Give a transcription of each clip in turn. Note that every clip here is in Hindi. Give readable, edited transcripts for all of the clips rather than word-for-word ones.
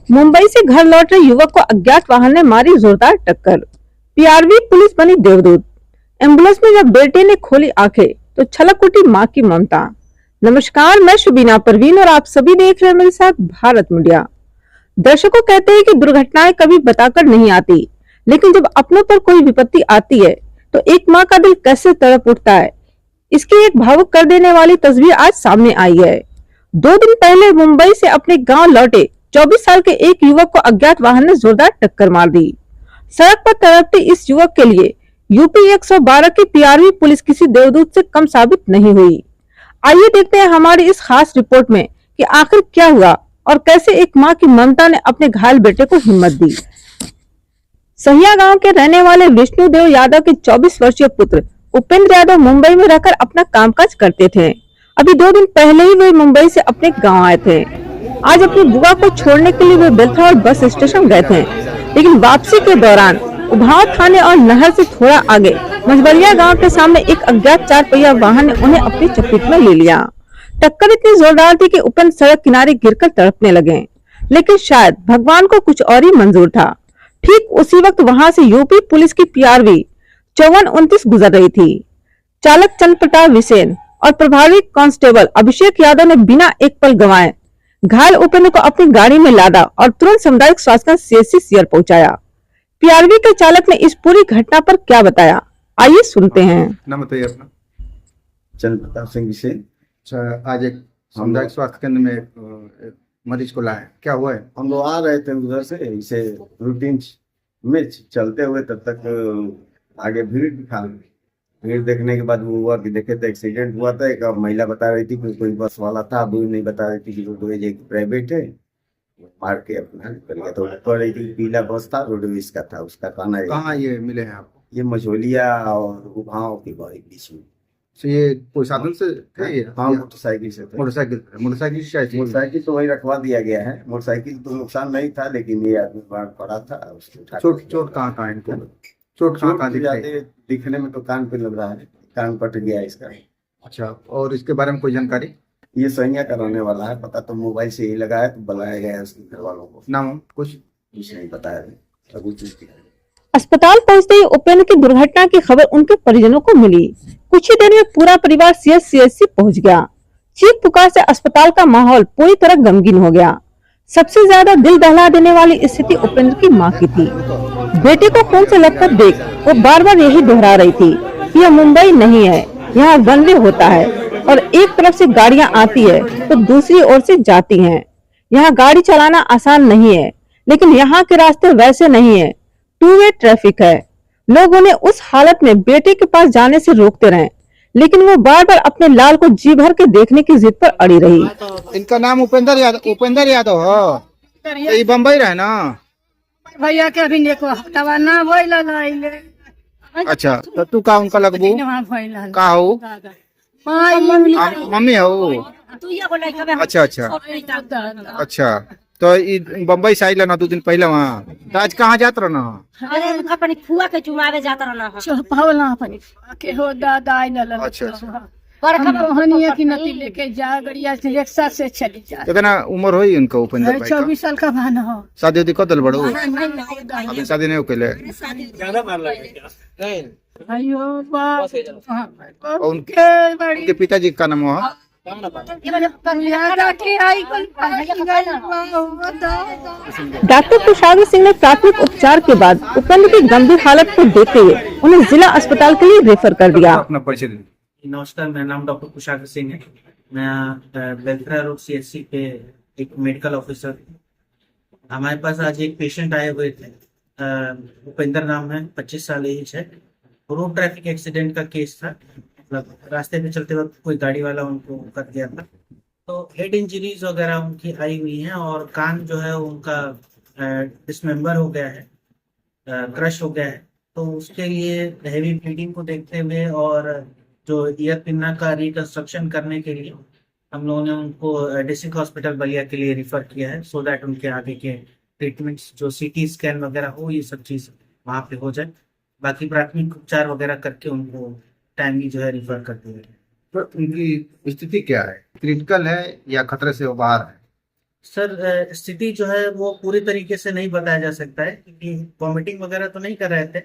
मुंबई से घर लौट रहे युवक को अज्ञात वाहन ने मारी जोरदार टक्कर। पीआरवी पुलिस बनी देवदूत। एम्बुलेंस में जब बेटे ने खोली आंखें तो छलक उठी मां की ममता। नमस्कार, मैं शुबीना परवीन और आप सभी देख रहे हैं मेरे साथ भारत मीडिया। दर्शकों कहते हैं कि दुर्घटनाएं कभी बताकर नहीं आती, लेकिन जब अपनों पर कोई विपत्ति आती है तो एक माँ का दिल कैसे तड़प उठता है। इसकी एक भावुक कर देने वाली तस्वीर आज सामने आई है। 2 दिन पहले मुंबई से अपने गांव लौटे 24 साल के एक युवक को अज्ञात वाहन ने जोरदार टक्कर मार दी। सड़क पर तड़पते इस युवक के लिए यूपी 112 की पीआरवी पुलिस किसी देवदूत से कम साबित नहीं हुई। आइए देखते हैं हमारी इस खास रिपोर्ट में कि आखिर क्या हुआ और कैसे एक मां की ममता ने अपने घायल बेटे को हिम्मत दी। सहिया गांव के रहने वाले विष्णुदेव यादव के 24 वर्षीय पुत्र उपेंद्र यादव मुंबई में रहकर अपना कामकाज करते थे। अभी 2 दिन पहले ही वे मुंबई से अपने गांव आए थे। आज अपनी बुआ को छोड़ने के लिए वे बेलथरा बस स्टेशन गए थे, लेकिन वापसी के दौरान उभाव थाने और नहर से थोड़ा आगे मझबलिया गांव के सामने एक अज्ञात 4 पहिया वाहन ने उन्हें अपनी चपेट में ले लिया। टक्कर इतनी जोरदार थी कि उपेंद्र सड़क किनारे गिरकर तड़पने लगे, लेकिन शायद भगवान को कुछ और ही मंजूर था। ठीक उसी वक्त वहां से यूपी पुलिस की पीआरवी 5429 गुजर रही थी। चालक चंद्र प्रताप विसेन और प्रभारी कांस्टेबल अभिषेक यादव ने बिना एक पल गंवाए घायल उपेंद्र को अपनी गाड़ी में लादा और तुरंत सामुदायिक स्वास्थ्य केंद्र सीएचसी सियर पहुंचाया। पीआरवी के चालक ने इस पूरी घटना पर क्या बताया, आइए सुनते हैं। नाम बताइए अपना। चंद्र प्रताप सिंह विषय। अच्छा, आज एक सामुदायिक स्वास्थ्य केंद्र में एक मरीज को लाए, क्या हुआ है? हम लोग आ रहे थे उधर से, इसे रूटीन में चलते हुए तब तक आगे भीड़ दिखा। भीड़ देखने के बाद वो हुआ कि देखे तो एक्सीडेंट हुआ था। एक महिला बता रही थी कि कोई बस वाला था, वो नहीं बता रही थी कि रोडवेज एक प्राइवेट है, मार के अपना कर गया। तो कह रही थी पीला बस था, रोडवेज का था। उसका कहना है कहाँ ये मिले हैं आपको? ये मझोलिया और उभाव के बीच में। तो ये कोई साधन से थे ये? हाँ, मोटरसाइकिल से थे। मोटरसाइकिल से शायद। मोटरसाइकिल तो वही रखवा दिया गया है। मोटरसाइकिल तो नुकसान नहीं था, लेकिन ये आदमी बाहर पड़ा था, उसको उठा के चोट कहाँ कहाँ इनको? चोट कहाँ दिख रही है? दिखने में तो कान पे लग रहा है, कान पट गया इसका। अच्छा, और इसके बारे में कोई जानकारी? ये सैया कराने वाला है, पता तो मोबाइल से ही लगा है, तो बुलाया गया है उसके घर वालों को। नाम कुछ नहीं बताया अभी। अस्पताल पहुंचते ही उपेंद्र की दुर्घटना की खबर उनके परिजनों को मिली। कुछ ही देर में पूरा परिवार सीएचसी पहुंच गया। चीख पुकार से अस्पताल का माहौल पूरी तरह गमगीन हो गया। सबसे ज्यादा दिल दहला देने वाली स्थिति उपेंद्र की मां की थी। बेटे को खून से लथपथ देख वो बार बार यही दोहरा रही थी कि यह मुंबई नहीं है, यहाँ गनवे होता है और एक तरफ से गाड़ियां आती है तो दूसरी ओर से जाती हैं। यहाँ गाड़ी चलाना आसान नहीं है, लेकिन यहाँ के रास्ते वैसे नहीं है, 2 वे ट्रैफिक है। लोग उन्हें उस हालत में बेटे के पास जाने से रोकते रहे, लेकिन वो बार बार अपने लाल को जी भर के देखने की जिद पर अड़ी रही। इनका नाम उपेंद्र यादव हो? ये बम्बई रहे ना? भैया के अभी देखो हफ्ता ना भइला लाइले। अच्छा, तो तू का उनका लगबू का हो? मम्मी हो? अच्छा अच्छा अच्छा। तो बम्बई से आइला ना 2 दिन पहले वहाँ, तो आज कहाँ जात रहा ना? अरे उनका अपनी फुआ के चुमावे जात रहना चौपावला अपनी के हो दादा आई न लगा। अच्छा, हनिया की नती लेके जा गड़िया से रिक्शा से चली जा। कितना उम्र हुई उनका उपेंद्र भाई का? 24 साल का भान हो। शादी उदी कदल बड़ो? अभी शादी नहीं होके ले? अयो बाप। उनके पिताजी का नाम हुआ? डॉक्टर कुशाग्र सिंह ने प्राथमिक उपचार के बाद उपेंद्र की गंभीर हालत को देखते हुए उन्हें जिला अस्पताल के लिए रेफर कर दिया। अपना परिचय दीजिए। नमस्कार, मेरा नाम डॉक्टर कुशाग्र सिंह है। मैं बेलथरा रोड सीएचसी पे एक मेडिकल ऑफिसर। हमारे पास आज एक पेशेंट आए हुए थे, उपेंद्र नाम है, 25 साल एज है। रोड ट्रैफिक एक्सीडेंट का केस था। मतलब रास्ते पे चलते वक्त कोई गाड़ी वाला उनको कर दिया था, तो हेड इंजरीज वगैरह उनकी आई हुई हैं और कान जो है उनका डिसमेंबर हो गया है, क्रश हो गया है। तो उसके लिए हैवी ब्लीडिंग को देखते हुए और जो ईयर पिन्ना का रिकंस्ट्रक्शन करने के लिए हम लोगों ने उनको डिस्ट्रिक्ट हॉस्पिटल बलिया के लिए रिफर किया है, सो दैट उनके आगे के ट्रीटमेंट्स जो सीटी स्कैन वगैरह हो, ये सब चीज़ वहाँ पे हो जाए। बाकी प्राथमिक उपचार वगैरह करके उनको टाइमली जो है रिफर कर दिया। तो उनकी स्थिति क्या है? क्रिटिकल है या खतरे से वो बाहर है? सर स्थिति जो है वो पूरी तरीके से नहीं बताया जा सकता है, क्योंकि वॉमिटिंग वगैरह तो नहीं कर रहे थे,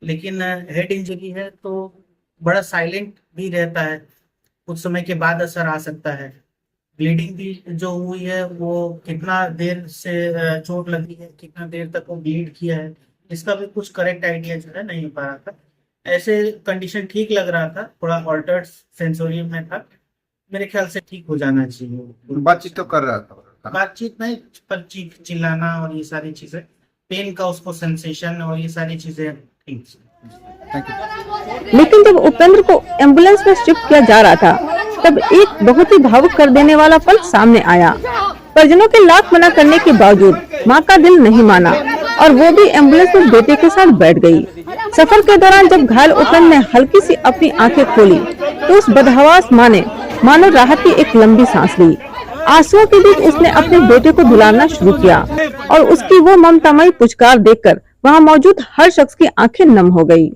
लेकिन हेड इंजरी है तो बड़ा साइलेंट भी रहता है, कुछ समय के बाद असर आ सकता है। ब्लीडिंग भी जो हुई है वो कितना देर से चोट लगी है, कितना देर तक वो ब्लीड किया है, इसका भी कुछ करेक्ट आइडिया जो है नहीं हो पा रहा था। ऐसे कंडीशन ठीक लग रहा था, थोड़ा ऑल्टर्ड सेंसोरियम में था, मेरे ख्याल से ठीक हो जाना चाहिए। बातचीत तो कर रहा था। बातचीत नहीं, पर चिल्लाना और ये सारी चीजें, पेन का उसको सेंसेशन और ये सारी चीजें ठीक। Thank you. लेकिन जब उपेंद्र को एम्बुलेंस में शिफ्ट किया जा रहा था, तब एक बहुत ही भावुक कर देने वाला पल सामने आया। परिजनों के लाख मना करने के बावजूद मां का दिल नहीं माना और वो भी एम्बुलेंस में बेटे के साथ बैठ गई। सफर के दौरान जब घायल उपेंद्र ने हल्की सी अपनी आंखें खोली, तो उस बदहवास मां ने मानो राहत की एक लंबी सांस ली। आंसुओं के बीच उसने अपने बेटे को दुलारना शुरू किया और उसकी वो ममतामयी पुचकार देखकर वहां मौजूद हर शख्स की आंखें नम हो गई।